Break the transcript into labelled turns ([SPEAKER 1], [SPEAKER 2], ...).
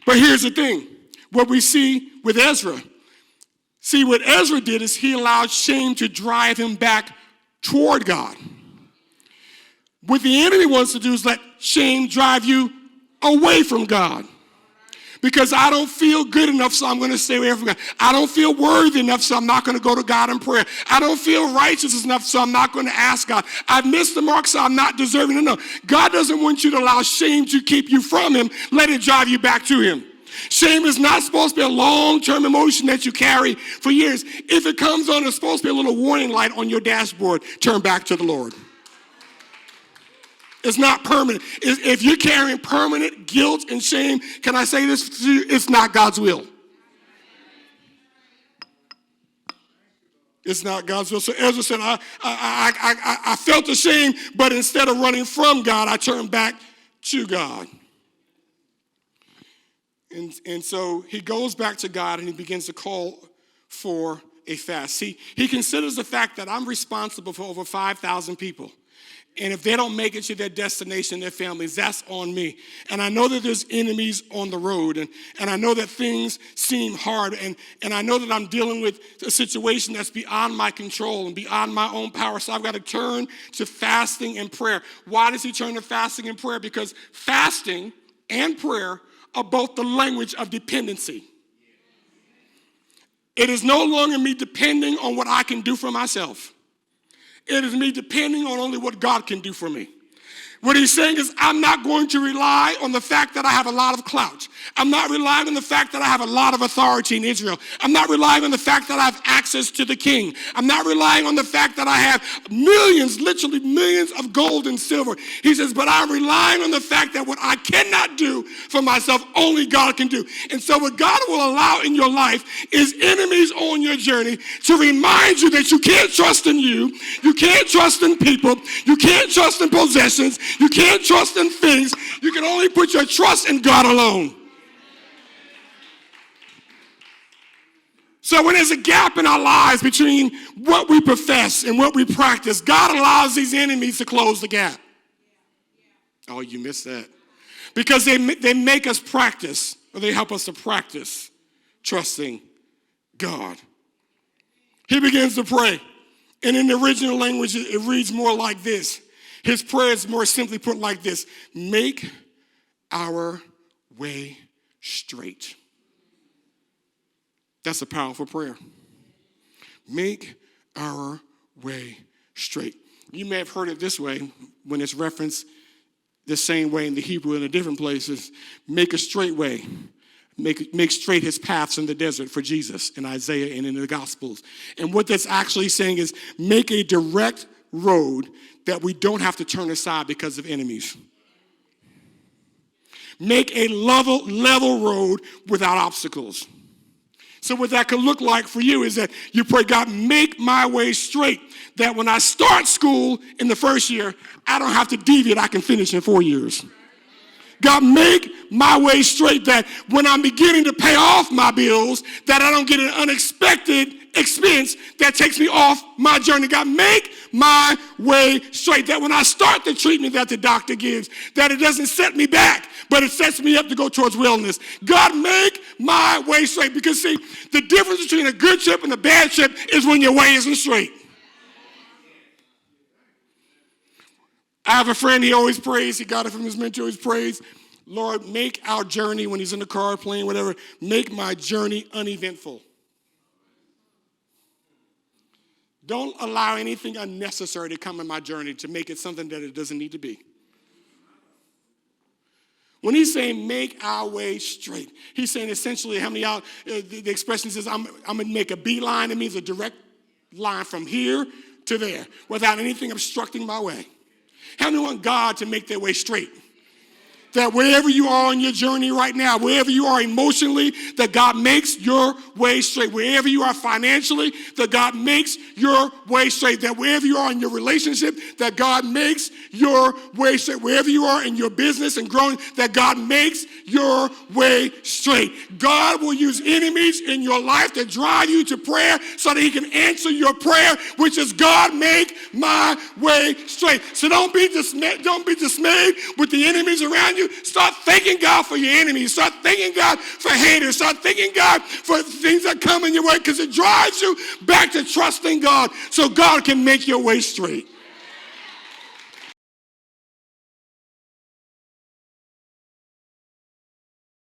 [SPEAKER 1] But here's the thing. What we see with Ezra. See, what Ezra did is he allowed shame to drive him back toward God. What the enemy wants to do is let shame drive you away from God. Because I don't feel good enough, so I'm going to stay away from God. I don't feel worthy enough, so I'm not going to go to God in prayer. I don't feel righteous enough, so I'm not going to ask God. I've missed the mark, so I'm not deserving enough. God doesn't want you to allow shame to keep you from him. Let it drive you back to him. Shame is not supposed to be a long-term emotion that you carry for years. If it comes on, it's supposed to be a little warning light on your dashboard. Turn back to the Lord. It's not permanent. If you're carrying permanent guilt and shame, can I say this to you? It's not God's will. It's not God's will. So Ezra said, I felt the shame, but instead of running from God, I turned back to God. And so he goes back to God and he begins to call for a fast. See, he considers the fact that I'm responsible for over 5,000 people. And if they don't make it to their destination, their families, that's on me. And I know that there's enemies on the road. And I know that things seem hard. And I know that I'm dealing with a situation that's beyond my control and beyond my own power. So I've got to turn to fasting and prayer. Why does he turn to fasting and prayer? Because fasting and prayer are both the language of dependency. It is no longer me depending on what I can do for myself. It is me depending on only what God can do for me. What he's saying is I'm not going to rely on the fact that I have a lot of clout. I'm not relying on the fact that I have a lot of authority in Israel. I'm not relying on the fact that I have access to the king. I'm not relying on the fact that I have millions, literally millions of gold and silver. He says, but I'm relying on the fact that what I cannot do for myself, only God can do. And so what God will allow in your life is enemies on your journey to remind you that you can't trust in you. You can't trust in people. You can't trust in possessions. You can't trust in things. You can only put your trust in God alone. So when there's a gap in our lives between what we profess and what we practice, God allows these enemies to close the gap. Oh, you missed that. Because they make us practice, or they help us to practice trusting God. He begins to pray. And in the original language, it reads more like this. His prayer is more simply put like this: make our way straight. That's a powerful prayer. Make our way straight. You may have heard it this way when it's referenced the same way in the Hebrew in the different places. Make a straight way. Make straight his paths in the desert for Jesus in Isaiah and in the Gospels. And what that's actually saying is make a direct road that we don't have to turn aside because of enemies. Make a level road without obstacles. So what that could look like for you is that you pray, God, make my way straight, that when I start school in the first year, I don't have to deviate, I can finish in 4 years. God, make my way straight, that when I'm beginning to pay off my bills, that I don't get an unexpected expense that takes me off my journey. God, make my way straight, that when I start the treatment that the doctor gives, that it doesn't set me back, but it sets me up to go towards wellness. God, make my way straight. Because see, the difference between a good trip and a bad trip is when your way isn't straight. I have a friend, he always prays, he got it from his mentor, he always prays, Lord, make our journey, when he's in the car, plane, whatever, make my journey uneventful. Don't allow anything unnecessary to come in my journey to make it something that it doesn't need to be. When he's saying make our way straight, he's saying essentially how many out, the expression says I'm going to make a beeline. It means a direct line from here to there without anything obstructing my way. How many want God to make their way straight? That wherever you are on your journey right now, wherever you are emotionally, that God makes your way straight. Wherever you are financially, that God makes your way straight. That wherever you are in your relationship, that God makes your way straight. Wherever you are in your business and growing, that God makes your way straight. God will use enemies in your life to drive you to prayer so that he can answer your prayer, which is, God, make my way straight. So don't be dismayed with the enemies around you. you start thanking God for your enemies. Start thanking God for haters. Start thanking God for things that come in your way, because it drives you back to trusting God so God can make your way straight.